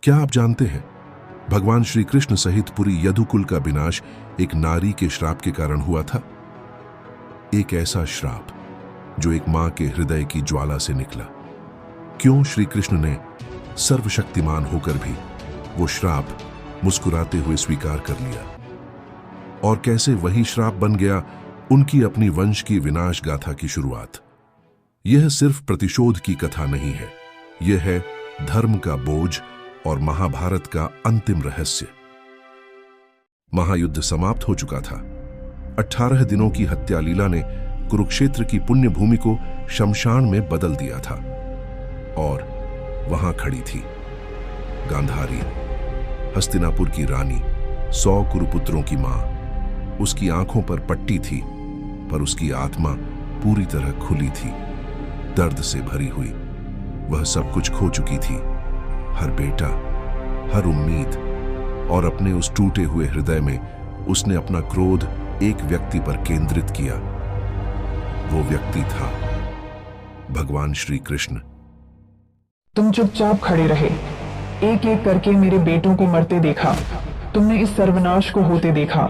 क्या आप जानते हैं, भगवान श्री कृष्ण सहित पूरी यदुकुल का विनाश एक नारी के श्राप के कारण हुआ था। एक ऐसा श्राप जो एक मां के हृदय की ज्वाला से निकला। क्यों श्री कृष्ण ने सर्वशक्तिमान होकर भी वो श्राप मुस्कुराते हुए स्वीकार कर लिया, और कैसे वही श्राप बन गया उनकी अपनी वंश की विनाश गाथा की शुरुआत। यह सिर्फ प्रतिशोध की कथा नहीं है, यह है धर्म का बोझ और महाभारत का अंतिम रहस्य। महायुद्ध समाप्त हो चुका था। 18 दिनों की हत्या लीला ने कुरुक्षेत्र की पुण्य भूमि को शमशान में बदल दिया था, और वहां खड़ी थी गांधारी, हस्तिनापुर की रानी, 100 कुरुपुत्रों की मां। उसकी आंखों पर पट्टी थी, पर उसकी आत्मा पूरी तरह खुली थी, दर्द से भरी हुई। वह सब कुछ खो चुकी थी, हर बेटा, हर उम्मीद, और अपने उस टूटे हुए हृदय में उसने अपना क्रोध एक व्यक्ति पर केंद्रित किया। वो व्यक्ति था भगवान श्री कृष्ण। तुम चुपचाप खड़े रहे, एक एक करके मेरे बेटों को मरते देखा। तुमने इस सर्वनाश को होते देखा,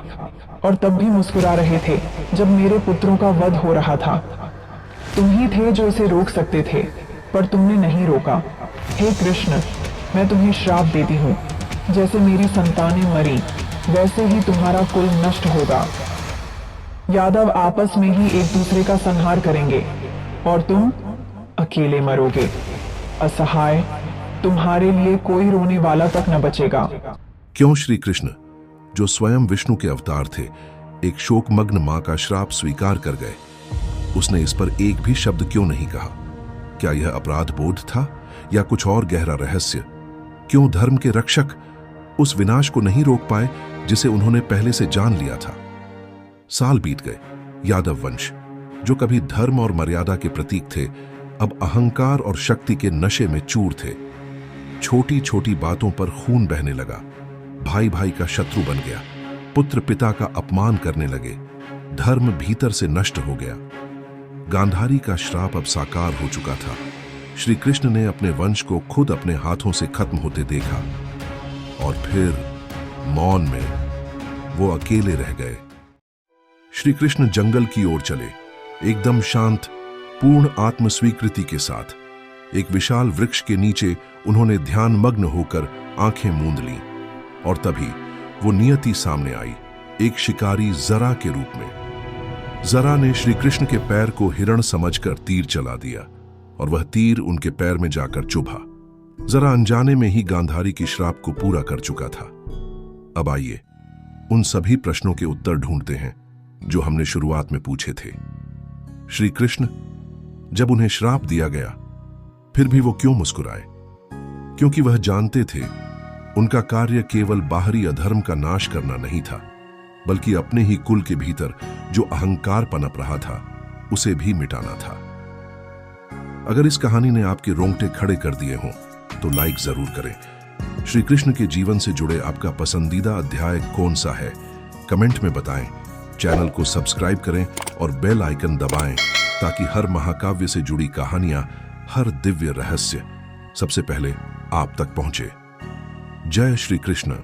और तब भी मुस्कुरा रहे थे जब मेरे पुत्रों का वध हो रहा था। तुम ही थे जो इसे रोक सकते थे, पर तुमने नहीं रोका। हे कृष्ण, मैं तुम्हें श्राप देती हूँ, जैसे मेरी संतानें मरी वैसे ही तुम्हारा कुल नष्ट होगा। यादव आपस में ही एक दूसरे का संहार करेंगे, और तुम अकेले मरोगे, असहाय। तुम्हारे लिए कोई रोने वाला तक न बचेगा। क्यों श्री कृष्ण, जो स्वयं विष्णु के अवतार थे, एक शोकमग्न मां का श्राप स्वीकार कर गए? उसने इस पर एक भी शब्द क्यों नहीं कहा? क्या यह अपराध बोध था या कुछ और गहरा रहस्य? क्यों धर्म के रक्षक उस विनाश को नहीं रोक पाए जिसे उन्होंने पहले से जान लिया था? साल बीत गए। यादव वंश, जो कभी धर्म और मर्यादा के प्रतीक थे, अब अहंकार और शक्ति के नशे में चूर थे। छोटी छोटी बातों पर खून बहने लगा, भाई भाई का शत्रु बन गया, पुत्र पिता का अपमान करने लगे, धर्म भीतर से नष्ट हो गया। गांधारी का श्राप अब साकार हो चुका था। श्री कृष्ण ने अपने वंश को खुद अपने हाथों से खत्म होते देखा, और फिर मौन में वो अकेले रह गए। श्री कृष्ण जंगल की ओर चले, एकदम शांत, पूर्ण आत्मस्वीकृति के साथ। एक विशाल वृक्ष के नीचे उन्होंने ध्यानमग्न होकर आंखें मूंद लीं, और तभी वो नियति सामने आई, एक शिकारी जरा के रूप में। जरा ने श्री कृष्ण के पैर को हिरण समझकर तीर चला दिया, और वह तीर उनके पैर में जाकर चुभा। जरा अनजाने में ही गांधारी की श्राप को पूरा कर चुका था। अब आइए उन सभी प्रश्नों के उत्तर ढूंढते हैं जो हमने शुरुआत में पूछे थे। श्री कृष्ण, जब उन्हें श्राप दिया गया, फिर भी वो क्यों मुस्कुराए? क्योंकि वह जानते थे उनका कार्य केवल बाहरी अधर्म का नाश करना नहीं था, बल्कि अपने ही कुल के भीतर जो अहंकार पनप रहा था उसे भी मिटाना था। अगर इस कहानी ने आपके रोंगटे खड़े कर दिए हों तो लाइक जरूर करें। श्री कृष्ण के जीवन से जुड़े आपका पसंदीदा अध्याय कौन सा है, कमेंट में बताएं। चैनल को सब्सक्राइब करें और बेल आइकन दबाएं, ताकि हर महाकाव्य से जुड़ी कहानियां, हर दिव्य रहस्य सबसे पहले आप तक पहुंचे। जय श्री कृष्ण।